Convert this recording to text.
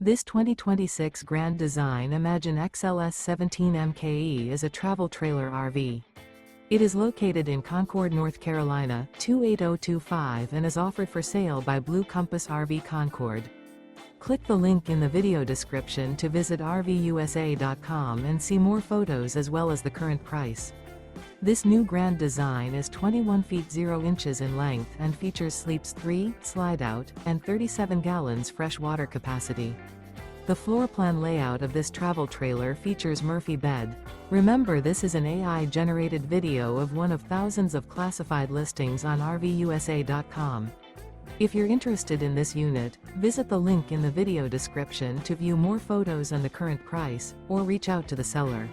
This 2026 Grand Design Imagine XLS 17 MKE is a travel trailer RV. It is located in Concord, North Carolina, 28025 and is offered for sale by Blue Compass RV Concord. Click the link in the video description to visit RVUSA.com and see more photos as well as the current price. This new Grand Design is 21 feet 0 inches in length and features sleeps 3, Slideout, and 37 gallons fresh water capacity. The floor plan layout of this travel trailer features Murphy bed. Remember, this is an AI-generated video of one of thousands of classified listings on RVUSA.com. If you're interested in this unit, visit the link in the video description to view more photos and the current price, or reach out to the seller.